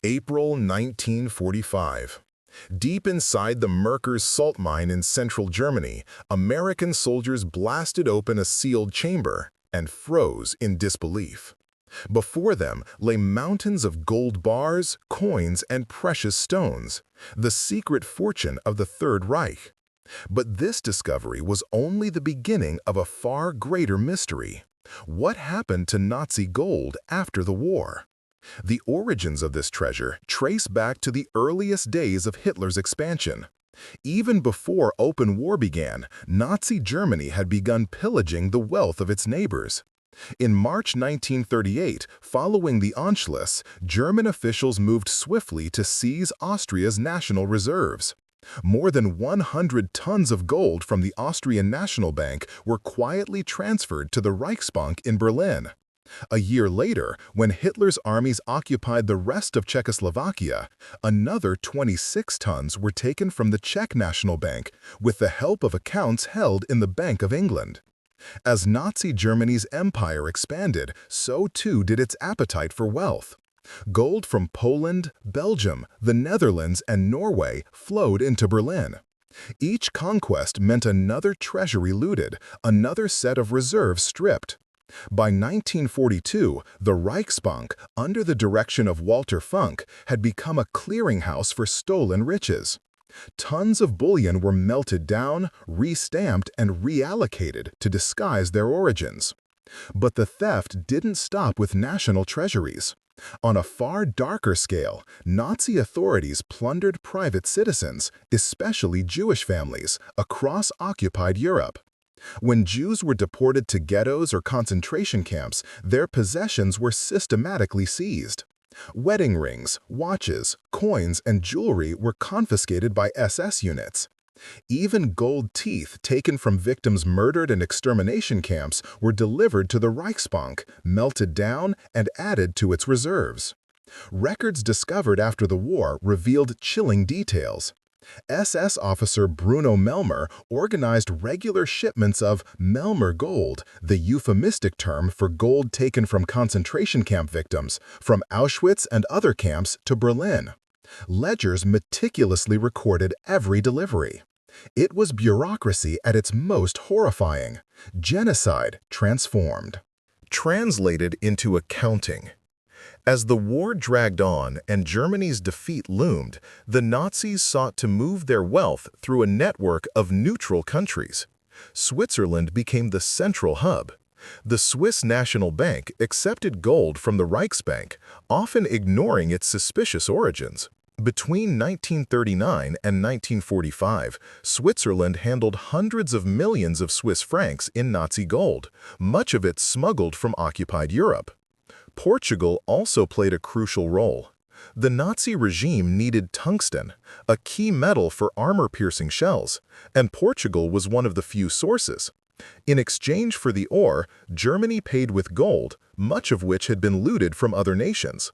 April 1945. Deep inside the Merkers salt mine in central Germany, American soldiers blasted open a sealed chamber and froze in disbelief. Before them lay mountains of gold bars, coins, and precious stones, the secret fortune of the Third Reich. But this discovery was only the beginning of a far greater mystery. What happened to Nazi gold after the war? The origins of this treasure trace back to the earliest days of Hitler's expansion. Even before open war began, Nazi Germany had begun pillaging the wealth of its neighbors. In March 1938, following the Anschluss, German officials moved swiftly to seize Austria's national reserves. More than 100 tons of gold from the Austrian National Bank were quietly transferred to the Reichsbank in Berlin. A year later, when Hitler's armies occupied the rest of Czechoslovakia, another 26 tons were taken from the Czech National Bank with the help of accounts held in the Bank of England. As Nazi Germany's empire expanded, so too did its appetite for wealth. Gold from Poland, Belgium, the Netherlands, and Norway flowed into Berlin. Each conquest meant another treasury looted, another set of reserves stripped. By 1942, the Reichsbank, under the direction of Walter Funk, had become a clearinghouse for stolen riches. Tons of bullion were melted down, re-stamped, and reallocated to disguise their origins. But the theft didn't stop with national treasuries. On a far darker scale, Nazi authorities plundered private citizens, especially Jewish families, across occupied Europe. When Jews were deported to ghettos or concentration camps, their possessions were systematically seized. Wedding rings, watches, coins, and jewelry were confiscated by SS units. Even gold teeth taken from victims murdered in extermination camps were delivered to the Reichsbank, melted down, and added to its reserves. Records discovered after the war revealed chilling details. SS officer Bruno Melmer organized regular shipments of Melmer gold, the euphemistic term for gold taken from concentration camp victims, from Auschwitz and other camps to Berlin. Ledgers meticulously recorded every delivery. It was bureaucracy at its most horrifying. Genocide transformed. Translated into accounting. As the war dragged on and Germany's defeat loomed, the Nazis sought to move their wealth through a network of neutral countries. Switzerland became the central hub. The Swiss National Bank accepted gold from the Reichsbank, often ignoring its suspicious origins. Between 1939 and 1945, Switzerland handled hundreds of millions of Swiss francs in Nazi gold, much of it smuggled from occupied Europe. Portugal also played a crucial role. The Nazi regime needed tungsten, a key metal for armor-piercing shells, and Portugal was one of the few sources. In exchange for the ore, Germany paid with gold, much of which had been looted from other nations.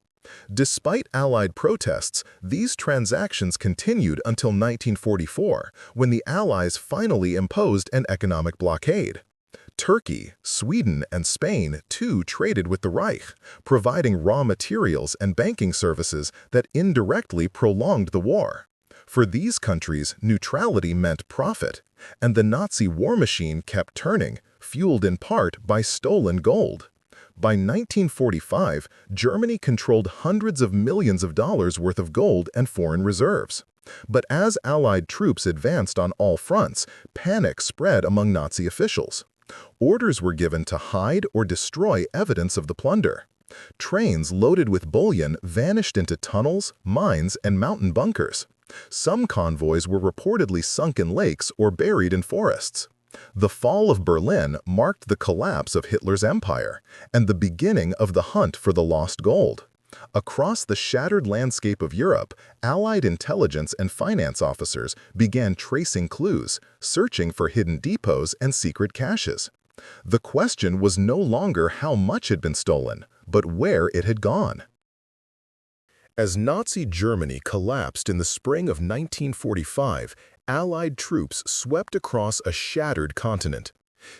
Despite Allied protests, these transactions continued until 1944, when the Allies finally imposed an economic blockade. Turkey, Sweden, and Spain too traded with the Reich, providing raw materials and banking services that indirectly prolonged the war. For these countries, neutrality meant profit, and the Nazi war machine kept turning, fueled in part by stolen gold. By 1945, Germany controlled hundreds of millions of dollars worth of gold and foreign reserves. But as Allied troops advanced on all fronts, panic spread among Nazi officials. Orders were given to hide or destroy evidence of the plunder. Trains loaded with bullion vanished into tunnels, mines, and mountain bunkers. Some convoys were reportedly sunk in lakes or buried in forests. The fall of Berlin marked the collapse of Hitler's empire and the beginning of the hunt for the lost gold. Across the shattered landscape of Europe, Allied intelligence and finance officers began tracing clues, searching for hidden depots and secret caches. The question was no longer how much had been stolen, but where it had gone. As Nazi Germany collapsed in the spring of 1945, Allied troops swept across a shattered continent.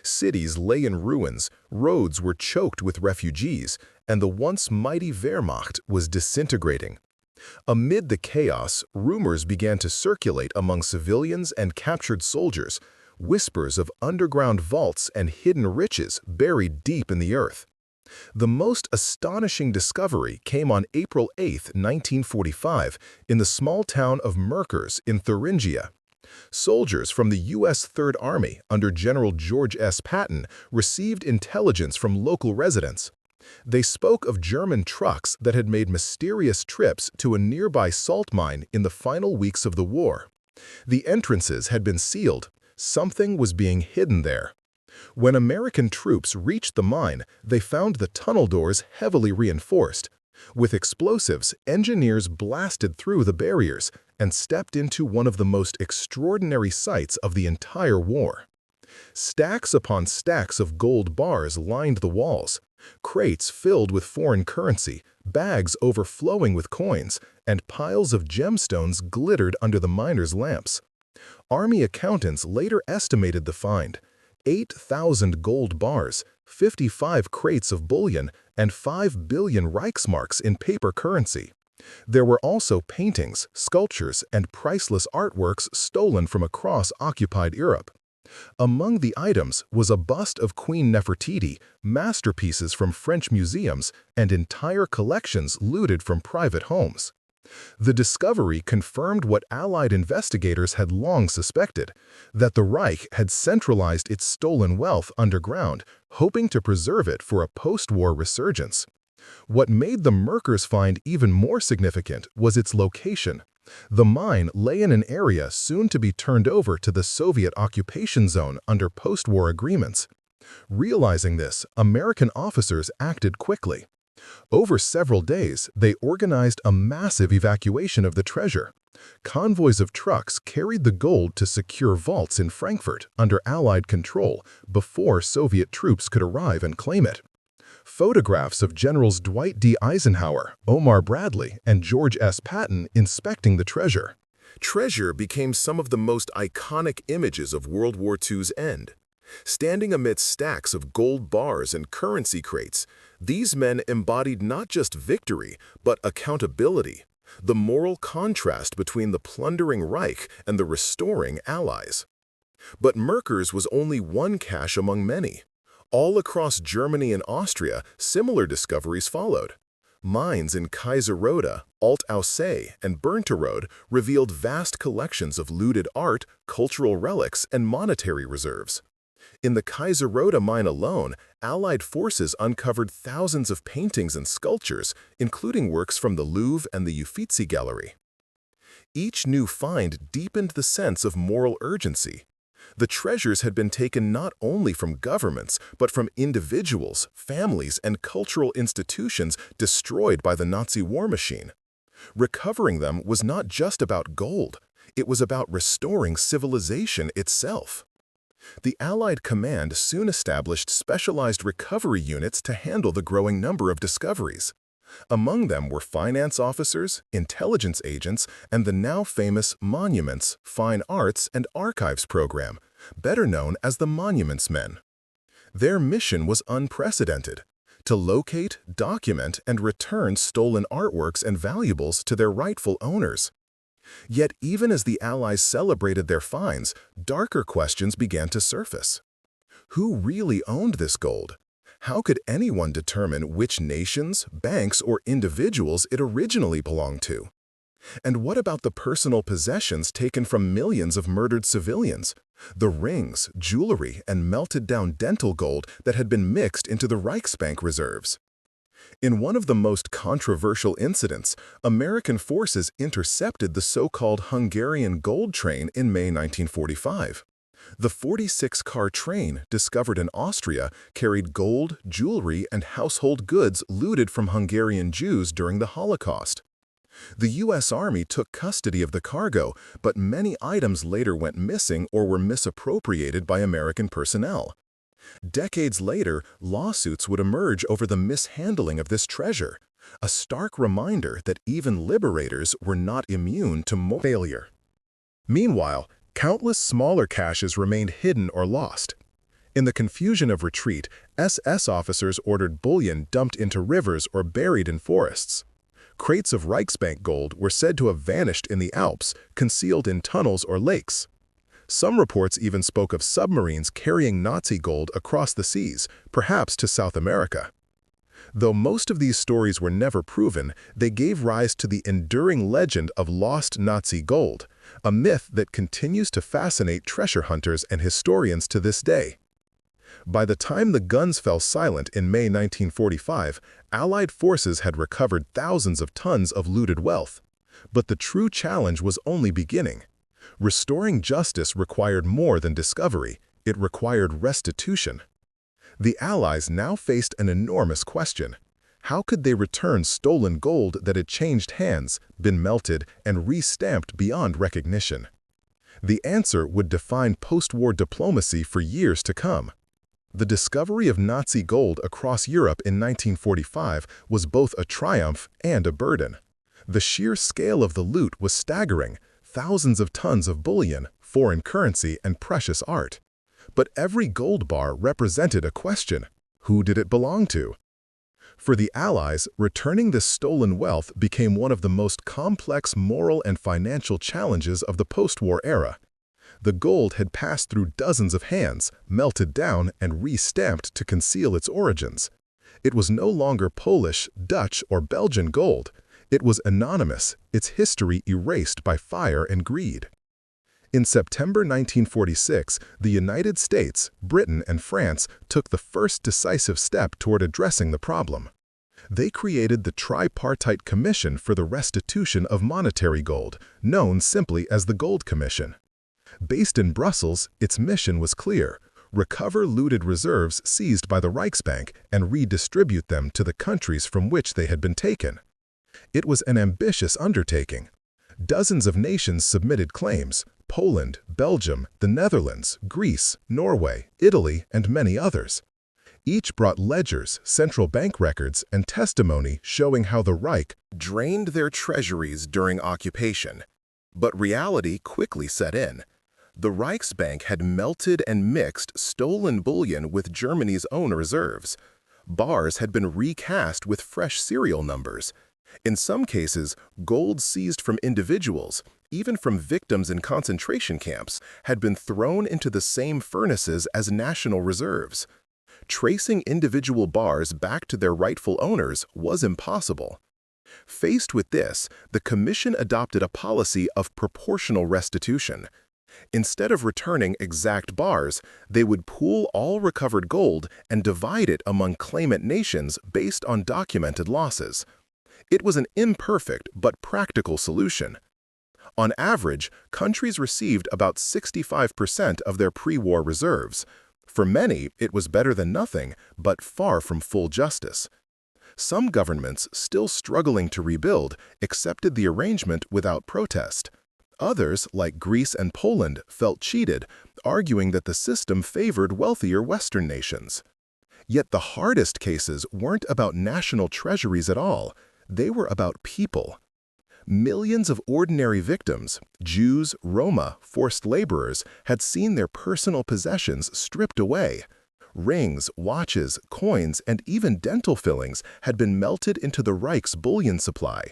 Cities lay in ruins, roads were choked with refugees, and the once mighty Wehrmacht was disintegrating. Amid the chaos, rumors began to circulate among civilians and captured soldiers, whispers of underground vaults and hidden riches buried deep in the earth. The most astonishing discovery came on April 8, 1945, in the small town of Merkers in Thuringia. Soldiers from the U.S. Third Army under General George S. Patton received intelligence from local residents. They spoke of German trucks that had made mysterious trips to a nearby salt mine in the final weeks of the war. The entrances had been sealed. Something was being hidden there. When American troops reached the mine, they found the tunnel doors heavily reinforced. With explosives, engineers blasted through the barriers and stepped into one of the most extraordinary sights of the entire war. Stacks upon stacks of gold bars lined the walls, crates filled with foreign currency, bags overflowing with coins, and piles of gemstones glittered under the miners' lamps. Army accountants later estimated the find: 8,000 gold bars, 55 crates of bullion, and 5 billion Reichsmarks in paper currency. There were also paintings, sculptures, and priceless artworks stolen from across occupied Europe. Among the items was a bust of Queen Nefertiti, masterpieces from French museums, and entire collections looted from private homes. The discovery confirmed what Allied investigators had long suspected, that the Reich had centralized its stolen wealth underground, hoping to preserve it for a post-war resurgence. What made the Merkers find even more significant was its location. The mine lay in an area soon to be turned over to the Soviet occupation zone under post-war agreements. Realizing this, American officers acted quickly. Over several days, they organized a massive evacuation of the treasure. Convoys of trucks carried the gold to secure vaults in Frankfurt under Allied control before Soviet troops could arrive and claim it. Photographs of Generals Dwight D. Eisenhower, Omar Bradley, and George S. Patton inspecting the treasure. Treasure became some of the most iconic images of World War II's end. Standing amidst stacks of gold bars and currency crates, these men embodied not just victory, but accountability, the moral contrast between the plundering Reich and the restoring Allies. But Merkers was only one cache among many. All across Germany and Austria, similar discoveries followed. Mines in Kaiserode, Alt-Aussee, and Bernterode revealed vast collections of looted art, cultural relics, and monetary reserves. In the Kaiserode mine alone, Allied forces uncovered thousands of paintings and sculptures, including works from the Louvre and the Uffizi Gallery. Each new find deepened the sense of moral urgency. The treasures had been taken not only from governments, but from individuals, families, and cultural institutions destroyed by the Nazi war machine. Recovering them was not just about gold, it was about restoring civilization itself. The Allied command soon established specialized recovery units to handle the growing number of discoveries. Among them were finance officers, intelligence agents, and the now famous Monuments, Fine Arts, and Archives program, better known as the Monuments Men. Their mission was unprecedented: to locate, document, and return stolen artworks and valuables to their rightful owners. Yet even as the Allies celebrated their finds, darker questions began to surface. Who really owned this gold? How could anyone determine which nations, banks, or individuals it originally belonged to? And what about the personal possessions taken from millions of murdered civilians? The rings, jewelry, and melted-down dental gold that had been mixed into the Reichsbank reserves. In one of the most controversial incidents, American forces intercepted the so-called Hungarian gold train in May 1945. The 46-car train, discovered in Austria, carried gold, jewelry, and household goods looted from Hungarian Jews during the Holocaust. The U.S. Army took custody of the cargo, but many items later went missing or were misappropriated by American personnel. Decades later, lawsuits would emerge over the mishandling of this treasure, a stark reminder that even liberators were not immune to failure. Meanwhile, countless smaller caches remained hidden or lost. In the confusion of retreat, SS officers ordered bullion dumped into rivers or buried in forests. Crates of Reichsbank gold were said to have vanished in the Alps, concealed in tunnels or lakes. Some reports even spoke of submarines carrying Nazi gold across the seas, perhaps to South America. Though most of these stories were never proven, they gave rise to the enduring legend of lost Nazi gold, a myth that continues to fascinate treasure hunters and historians to this day. By the time the guns fell silent in May 1945, Allied forces had recovered thousands of tons of looted wealth. But the true challenge was only beginning. Restoring justice required more than discovery, it required restitution. The Allies now faced an enormous question. How could they return stolen gold that had changed hands, been melted, and re-stamped beyond recognition? The answer would define post-war diplomacy for years to come. The discovery of Nazi gold across Europe in 1945 was both a triumph and a burden. The sheer scale of the loot was staggering, thousands of tons of bullion, foreign currency, and precious art. But every gold bar represented a question: who did it belong to? For the Allies, returning this stolen wealth became one of the most complex moral and financial challenges of the post-war era. The gold had passed through dozens of hands, melted down, and re-stamped to conceal its origins. It was no longer Polish, Dutch, or Belgian gold. It was anonymous, its history erased by fire and greed. In September 1946, the United States, Britain, and France took the first decisive step toward addressing the problem. They created the Tripartite Commission for the Restitution of Monetary Gold, known simply as the Gold Commission. Based in Brussels, its mission was clear: recover looted reserves seized by the Reichsbank and redistribute them to the countries from which they had been taken. It was an ambitious undertaking. Dozens of nations submitted claims: Poland, Belgium, the Netherlands, Greece, Norway, Italy, and many others. Each brought ledgers, central bank records, and testimony showing how the Reich drained their treasuries during occupation. But reality quickly set in. The Reichsbank had melted and mixed stolen bullion with Germany's own reserves. Bars had been recast with fresh serial numbers. In some cases, gold seized from individuals, even from victims in concentration camps, had been thrown into the same furnaces as national reserves. Tracing individual bars back to their rightful owners was impossible. Faced with this, the Commission adopted a policy of proportional restitution. Instead of returning exact bars, they would pool all recovered gold and divide it among claimant nations based on documented losses. It was an imperfect but practical solution. On average, countries received about 65% of their pre-war reserves. For many, it was better than nothing, but far from full justice. Some governments, still struggling to rebuild, accepted the arrangement without protest. Others, like Greece and Poland, felt cheated, arguing that the system favored wealthier Western nations. Yet the hardest cases weren't about national treasuries at all. They were about people. Millions of ordinary victims, Jews, Roma, forced laborers, had seen their personal possessions stripped away. Rings, watches, coins, and even dental fillings had been melted into the Reich's bullion supply.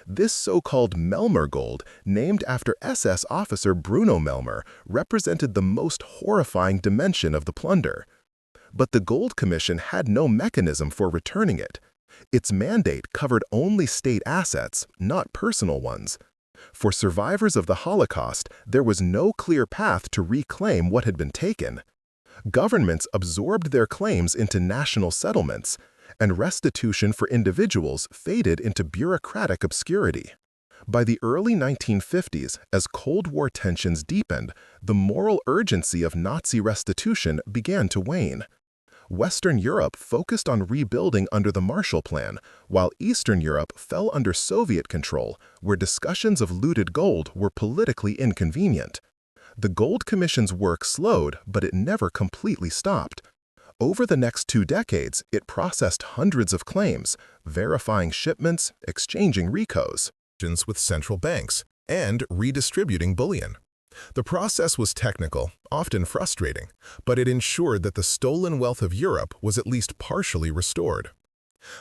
This so-called Melmer gold, named after SS officer Bruno Melmer, represented the most horrifying dimension of the plunder. But the Gold Commission had no mechanism for returning it. Its mandate covered only state assets, not personal ones. For survivors of the Holocaust, there was no clear path to reclaim what had been taken. Governments absorbed their claims into national settlements, and restitution for individuals faded into bureaucratic obscurity. By the early 1950s, as Cold War tensions deepened, the moral urgency of Nazi restitution began to wane. Western Europe focused on rebuilding under the Marshall Plan, while Eastern Europe fell under Soviet control, where discussions of looted gold were politically inconvenient. The Gold Commission's work slowed, but it never completely stopped. Over the next 2 decades, it processed hundreds of claims, verifying shipments, exchanging recos with central banks, and redistributing bullion. The process was technical, often frustrating, but it ensured that the stolen wealth of Europe was at least partially restored.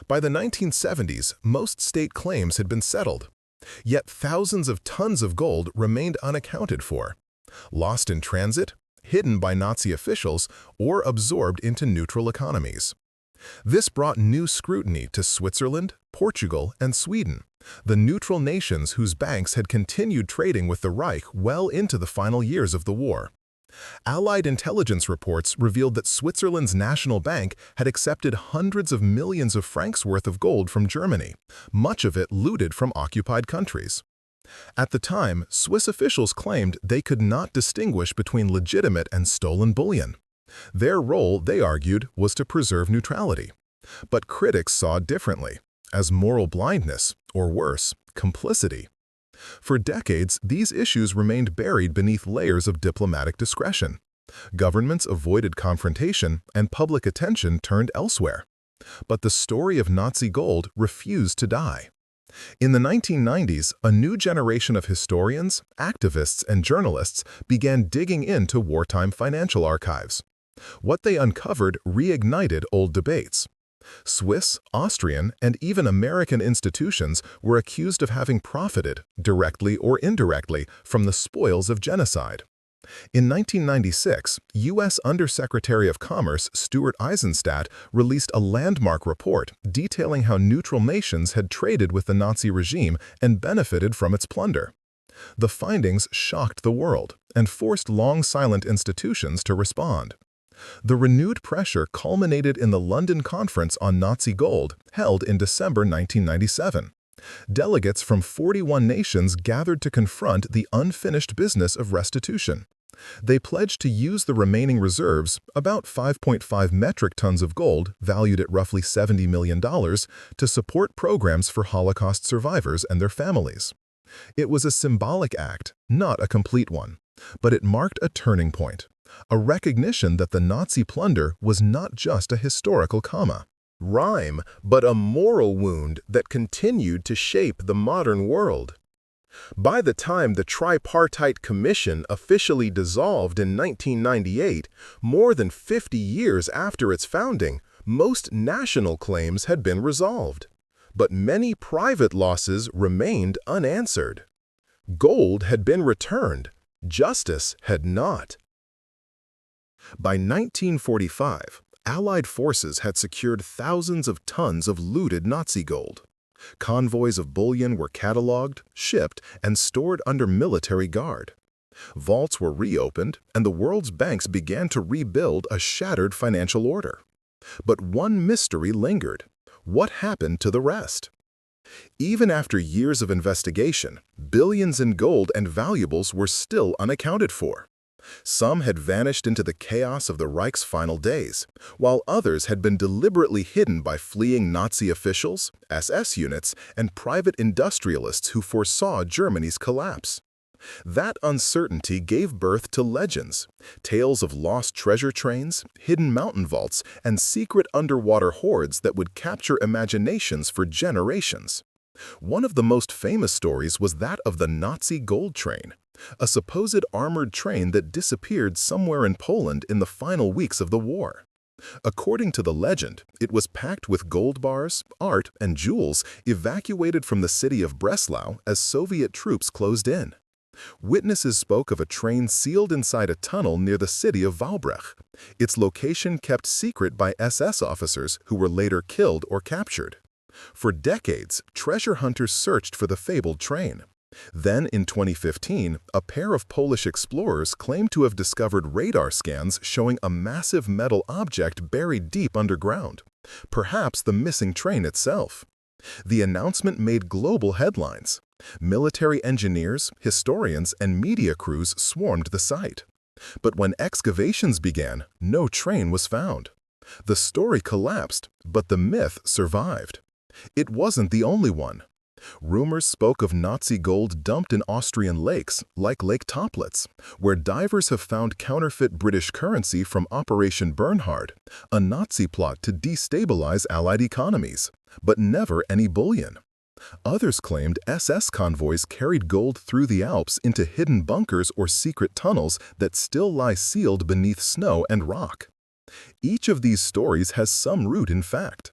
By the 1970s, most state claims had been settled. Yet thousands of tons of gold remained unaccounted for, lost in transit, hidden by Nazi officials, or absorbed into neutral economies. This brought new scrutiny to Switzerland, Portugal, and Sweden, the neutral nations whose banks had continued trading with the Reich well into the final years of the war. Allied intelligence reports revealed that Switzerland's national bank had accepted hundreds of millions of francs worth of gold from Germany, much of it looted from occupied countries. At the time, Swiss officials claimed they could not distinguish between legitimate and stolen bullion. Their role, they argued, was to preserve neutrality. But critics saw it differently, as moral blindness, or worse, complicity. For decades, these issues remained buried beneath layers of diplomatic discretion. Governments avoided confrontation, and public attention turned elsewhere. But the story of Nazi gold refused to die. In the 1990s, a new generation of historians, activists, and journalists began digging into wartime financial archives. What they uncovered reignited old debates. Swiss, Austrian, and even American institutions were accused of having profited, directly or indirectly, from the spoils of genocide. In 1996, U.S. Undersecretary of Commerce Stuart Eizenstat released a landmark report detailing how neutral nations had traded with the Nazi regime and benefited from its plunder. The findings shocked the world and forced long-silent institutions to respond. The renewed pressure culminated in the London Conference on Nazi Gold, held in December 1997. Delegates from 41 nations gathered to confront the unfinished business of restitution. They pledged to use the remaining reserves, about 5.5 metric tons of gold valued at roughly $70 million, to support programs for Holocaust survivors and their families. It was a symbolic act, not a complete one, but it marked a turning point. A recognition that the Nazi plunder was not just a historical rhyme, but a moral wound that continued to shape the modern world. By the time the Tripartite Commission officially dissolved in 1998, more than 50 years after its founding, most national claims had been resolved. But many private losses remained unanswered. Gold had been returned, justice had not. By 1945, Allied forces had secured thousands of tons of looted Nazi gold. Convoys of bullion were catalogued, shipped, and stored under military guard. Vaults were reopened, and the world's banks began to rebuild a shattered financial order. But one mystery lingered. What happened to the rest? Even after years of investigation, billions in gold and valuables were still unaccounted for. Some had vanished into the chaos of the Reich's final days, while others had been deliberately hidden by fleeing Nazi officials, SS units, and private industrialists who foresaw Germany's collapse. That uncertainty gave birth to legends, tales of lost treasure trains, hidden mountain vaults, and secret underwater hoards that would capture imaginations for generations. One of the most famous stories was that of the Nazi gold train, a supposed armored train that disappeared somewhere in Poland in the final weeks of the war. According to the legend, it was packed with gold bars, art, and jewels evacuated from the city of Breslau as Soviet troops closed in. Witnesses spoke of a train sealed inside a tunnel near the city of Walbrecht, its location kept secret by SS officers who were later killed or captured. For decades, treasure hunters searched for the fabled train. Then, in 2015, a pair of Polish explorers claimed to have discovered radar scans showing a massive metal object buried deep underground, perhaps the missing train itself. The announcement made global headlines. Military engineers, historians, and media crews swarmed the site. But when excavations began, no train was found. The story collapsed, but the myth survived. It wasn't the only one. Rumors spoke of Nazi gold dumped in Austrian lakes, like Lake Toplitz, where divers have found counterfeit British currency from Operation Bernhard, a Nazi plot to destabilize Allied economies, but never any bullion. Others claimed SS convoys carried gold through the Alps into hidden bunkers or secret tunnels that still lie sealed beneath snow and rock. Each of these stories has some root in fact.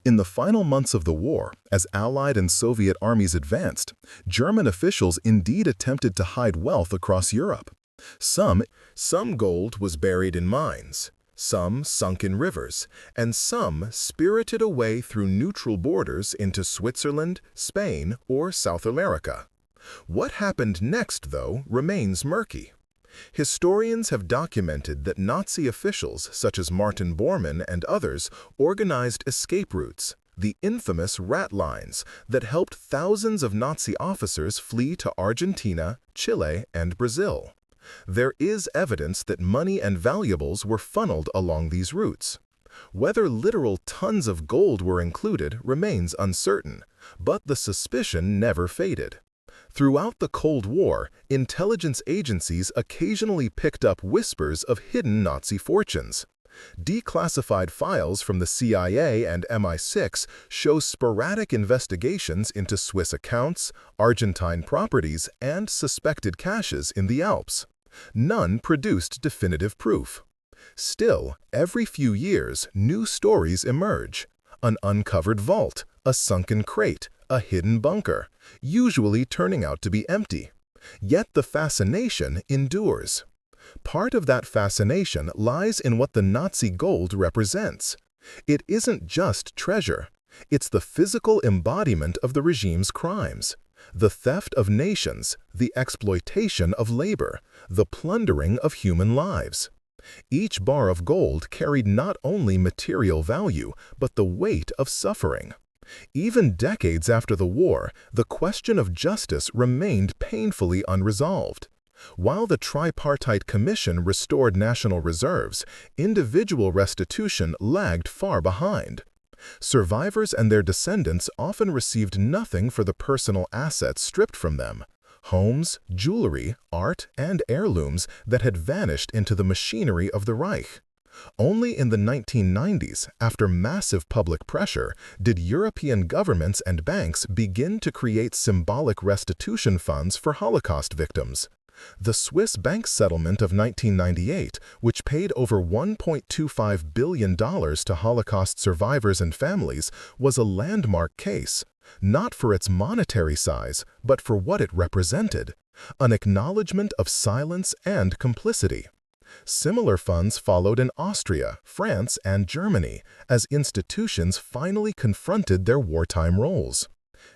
In the final months of the war, as Allied and Soviet armies advanced, German officials indeed attempted to hide wealth across Europe. Some gold was buried in mines, some sunk in rivers, and some spirited away through neutral borders into Switzerland, Spain, or South America. What happened next, though, remains murky. Historians have documented that Nazi officials such as Martin Bormann and others organized escape routes, the infamous rat lines that helped thousands of Nazi officers flee to Argentina, Chile, and Brazil. There is evidence that money and valuables were funneled along these routes. Whether literal tons of gold were included remains uncertain, but the suspicion never faded. Throughout the Cold War, intelligence agencies occasionally picked up whispers of hidden Nazi fortunes. Declassified files from the CIA and MI6 show sporadic investigations into Swiss accounts, Argentine properties, and suspected caches in the Alps. None produced definitive proof. Still, every few years, new stories emerge. An uncovered vault, a sunken crate, a hidden bunker, usually turning out to be empty. Yet the fascination endures. Part of that fascination lies in what the Nazi gold represents. It isn't just treasure. It's the physical embodiment of the regime's crimes. The theft of nations, the exploitation of labor, the plundering of human lives. Each bar of gold carried not only material value, but the weight of suffering. Even decades after the war, the question of justice remained painfully unresolved. While the Tripartite Commission restored national reserves, individual restitution lagged far behind. Survivors and their descendants often received nothing for the personal assets stripped from them. Homes, jewelry, art, and heirlooms that had vanished into the machinery of the Reich. Only in the 1990s, after massive public pressure, did European governments and banks begin to create symbolic restitution funds for Holocaust victims. The Swiss bank settlement of 1998, which paid over $1.25 billion to Holocaust survivors and families, was a landmark case, not for its monetary size, but for what it represented, an acknowledgement of silence and complicity. Similar funds followed in Austria, France, and Germany as institutions finally confronted their wartime roles.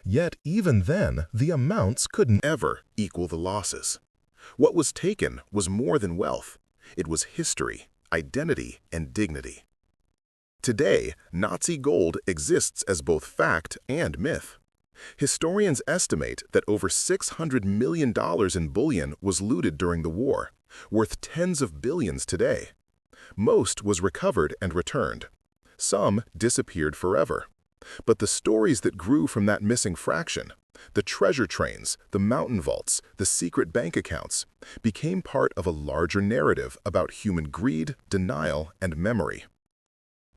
Yet even then, the amounts couldn't ever equal the losses. What was taken was more than wealth. It was history, identity, and dignity. Today, Nazi gold exists as both fact and myth. Historians estimate that over $600 million in bullion was looted during the war, worth tens of billions today. Most was recovered and returned. Some disappeared forever. But the stories that grew from that missing fraction, the treasure trains, the mountain vaults, the secret bank accounts, became part of a larger narrative about human greed, denial, and memory.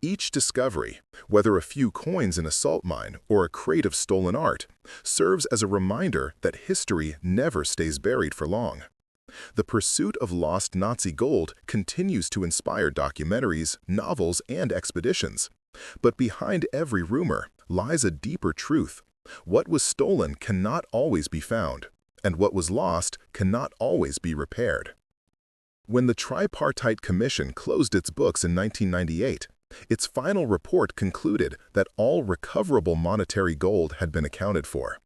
Each discovery, whether a few coins in a salt mine or a crate of stolen art, serves as a reminder that history never stays buried for long. The pursuit of lost Nazi gold continues to inspire documentaries, novels, and expeditions. But behind every rumor lies a deeper truth. What was stolen cannot always be found, and what was lost cannot always be repaired. When the Tripartite Commission closed its books in 1998, its final report concluded that all recoverable monetary gold had been accounted for.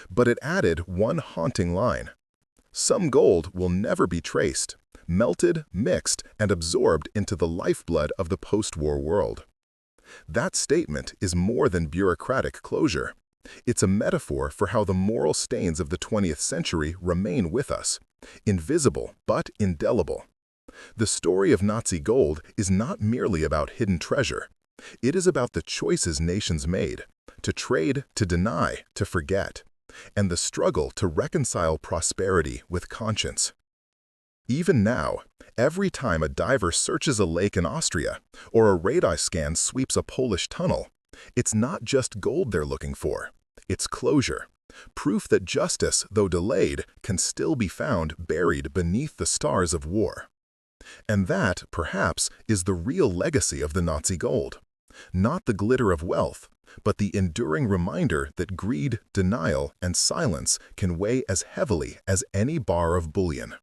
But it added one haunting line. Some gold will never be traced, melted, mixed, and absorbed into the lifeblood of the post-war world. That statement is more than bureaucratic closure. It's a metaphor for how the moral stains of the 20th century remain with us, invisible but indelible. The story of Nazi gold is not merely about hidden treasure. It is about the choices nations made, to trade, to deny, to forget, and the struggle to reconcile prosperity with conscience. Even now, every time a diver searches a lake in Austria or a radar scan sweeps a Polish tunnel, it's not just gold they're looking for. It's closure, proof that justice, though delayed, can still be found buried beneath the stars of war. And that, perhaps, is the real legacy of the Nazi gold. Not the glitter of wealth, but the enduring reminder that greed, denial, and silence can weigh as heavily as any bar of bullion.